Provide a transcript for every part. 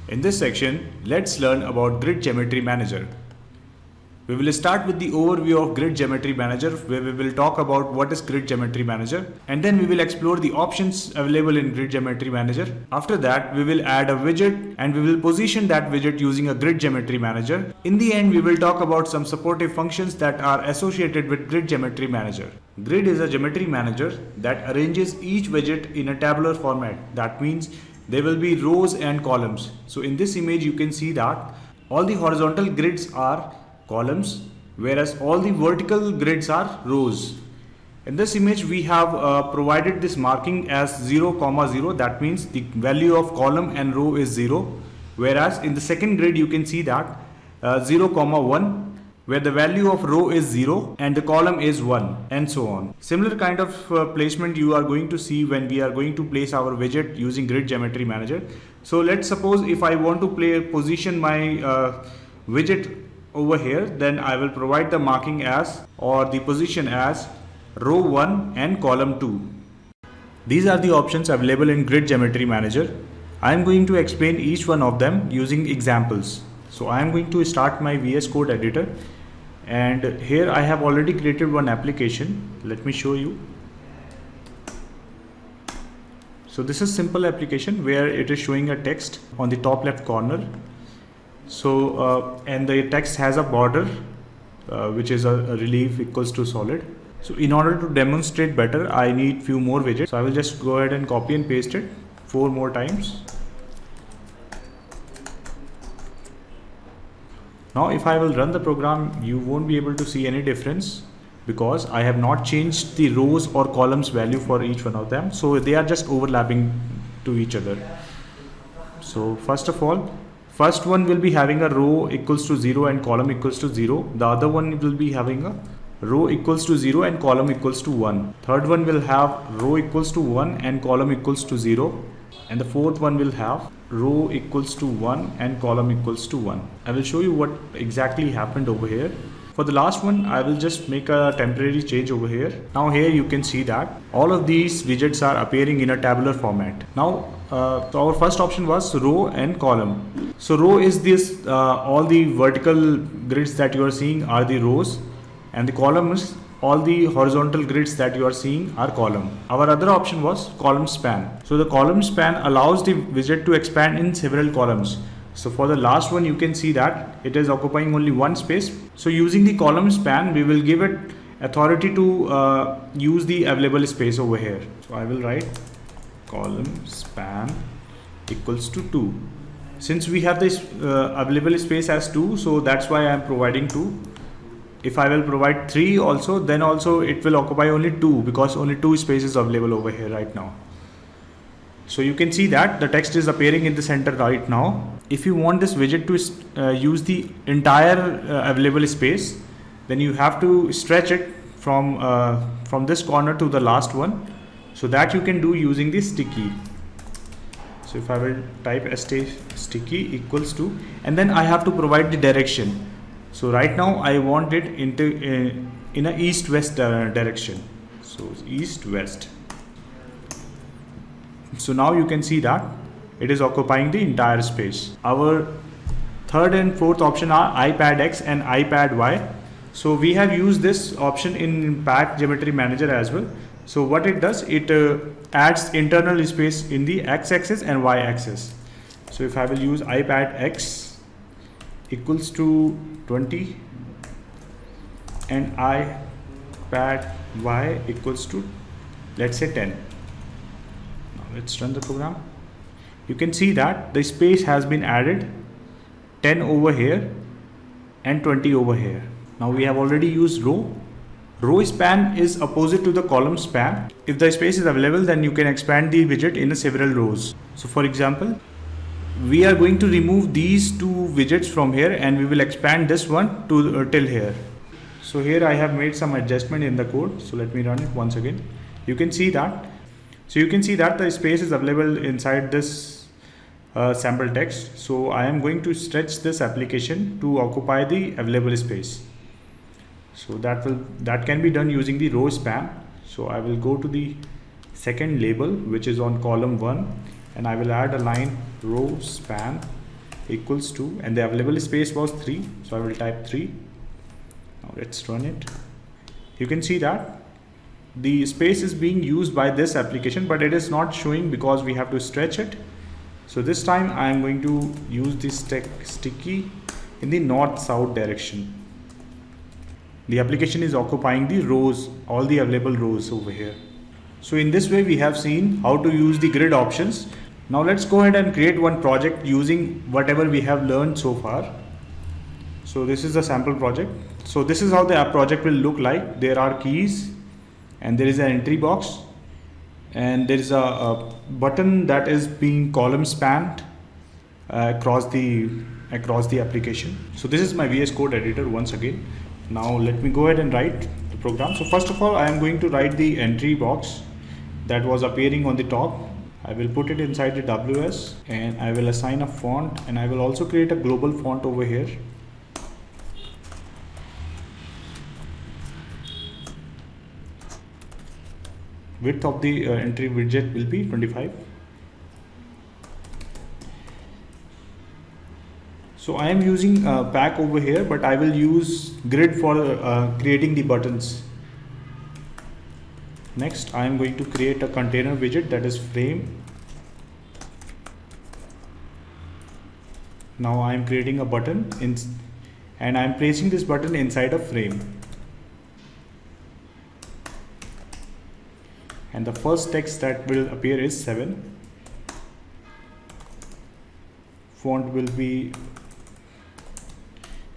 In this section, let's learn about Grid Geometry Manager. We will start with the overview of Grid Geometry Manager, where we will talk about what is Grid Geometry Manager, and then we will explore the options available in Grid Geometry Manager. After that, we will add a widget and we will position that widget using a Grid Geometry Manager. In the end, we will talk about some supportive functions that are associated with Grid Geometry Manager. Grid is a geometry manager that arranges each widget in a tabular format. That means there will be rows and columns. So in this image, you can see that all the horizontal grids are columns, whereas all the vertical grids are rows. In this image, we have provided this marking as 0, 0. That means the value of column and row is 0. Whereas in the second grid, you can see that 0, 1, where the value of row is 0 and the column is 1, and so on. Similar kind of placement you are going to see when we are going to place our widget using Grid Geometry Manager. So let's suppose if I want to position my widget over here, then I will provide the marking as, or the position as, row 1 and column 2. These are the options available in Grid Geometry Manager. I am going to explain each one of them using examples. So I am going to start my VS Code editor, and here I have already created one application. Let me show you. So this is simple application where it is showing a text on the top left corner. So and the text has a border which is a relief equals to solid. So in order to demonstrate better, I need few more widgets. So I will just go ahead and copy and paste it 4 more times. Now if I will run the program, you won't be able to see any difference because I have not changed the rows or columns value for each one of them. So they are just overlapping to each other. So first of all, first one will be having a row equals to 0 and column equals to 0. The other one will be having a row equals to 0 and column equals to 1. Third one will have row equals to 1 and column equals to 0. And the fourth one will have row equals to 1 and column equals to 1. I will show you what exactly happened over here. For the last one, I will just make a temporary change over here. Now here you can see that all of these widgets are appearing in a tabular format. Now so our first option was row and column. So row is this, all the vertical grids that you are seeing are the rows, and the column is all the horizontal grids that you are seeing are column. Our other option was column span. So the column span allows the widget to expand in several columns. So for the last one, you can see that it is occupying only one space. So using the column span, we will give it authority to use the available space over here. So I will write column span equals to 2. Since we have this available space as 2, so that's why I am providing 2. If I will provide 3 also, then also it will occupy only 2 because only 2 spaces available over here right now. So you can see that the text is appearing in the center right now. If you want this widget to use the entire available space, then you have to stretch it from this corner to the last one. So that you can do using the sticky. So if I will type sticky equals to, and then I have to provide the direction. So right now I want it in a east-west direction. So east-west. So now you can see that it is occupying the entire space. Our third and fourth option are iPad X and iPad Y. So we have used this option in Path Geometry Manager as well. So what it does, it adds internal space in the x-axis and y-axis. So if I will use iPad X equals to 20 and iPad Y equals to, let's say, 10. Now let's run the program. You can see that the space has been added, 10 over here and 20 over here. Now we have already used row. Row span is opposite to the column span. If the space is available, then you can expand the widget in several rows. So for example, we are going to remove these 2 widgets from here and we will expand this one to till here. So here I have made some adjustment in the code. So let me run it once again. You can see that. So you can see that the space is available inside this sample text. So I am going to stretch this application to occupy the available space. So that can be done using the row span. So I will go to the second label, which is on column 1, and I will add a line row span equals to, and the available space was 3, so I will type 3. Now let's run it. You can see that the space is being used by this application, but it is not showing because we have to stretch it. So this time I am going to use this sticky in the north-south direction. The application is occupying the rows, all the available rows over here. So in this way we have seen how to use the grid options. Now let's go ahead and create one project using whatever we have learned so far. So this is a sample project. So this is how the app project will look like. There are keys and there is an entry box, and there is a button that is being column spanned across the application. So this is my VS Code editor once again. Now let me go ahead and write the program. So first of all, I am going to write the entry box that was appearing on the top. I will put it inside the WS, and I will assign a font, and I will also create a global font over here. Width of the entry widget will be 25. So I am using pack over here, but I will use grid for creating the buttons. Next, I am going to create a container widget, that is frame. Now I am creating a button and I am placing this button inside a frame. And the first text that will appear is 7. Font will be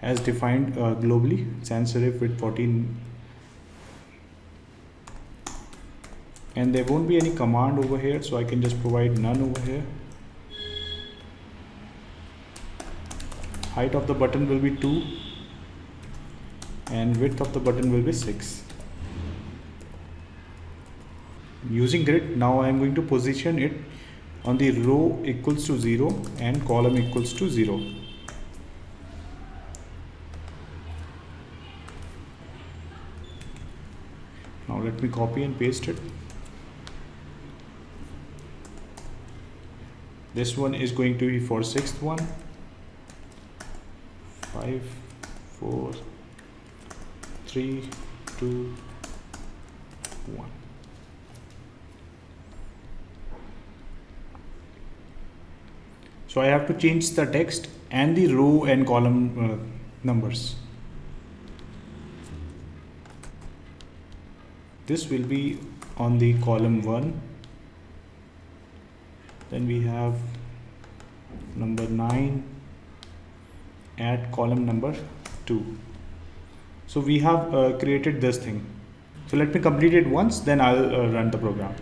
as defined globally, sans serif with 14. And there won't be any command over here, so I can just provide none over here. Height of the button will be 2 and width of the button will be 6. Using grid, now I am going to position it on the row equals to 0 and column equals to 0. Now let me copy and paste it. This one is going to be for 6th one. 5, 4, 3, 2, 1. So I have to change the text and the row and column numbers. This will be on the column 1. Then we have number 9 at column number 2. So we have created this thing. So let me complete it once, then I'll run the program.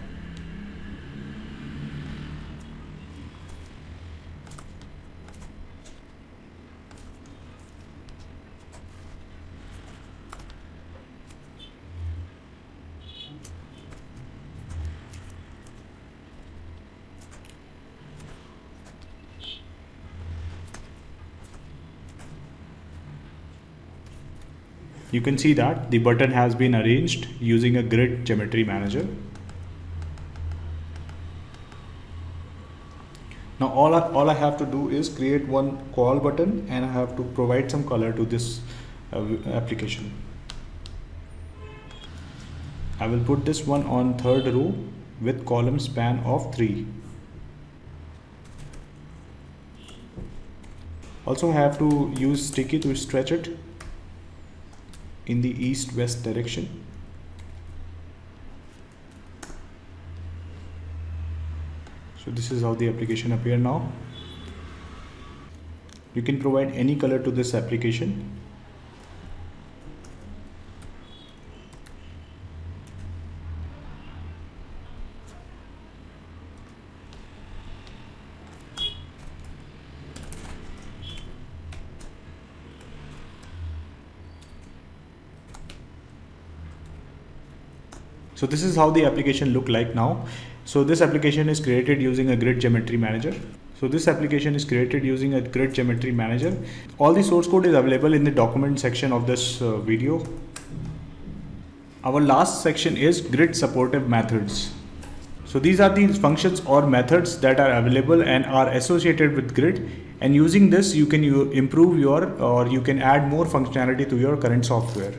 You can see that the button has been arranged using a grid geometry manager. Now all I have to do is create one call button, and I have to provide some color to this application. I will put this one on 3rd row with column span of 3. Also I have to use sticky to stretch it in the east-west direction. So this is how the application appears now. You can provide any color to this application. So this is how the application look like now. So this application is created using a grid geometry manager. All the source code is available in the document section of this video. Our last section is grid supportive methods. So these are the functions or methods that are available and are associated with grid And using this, you can improve your, or you can add more functionality to your current software.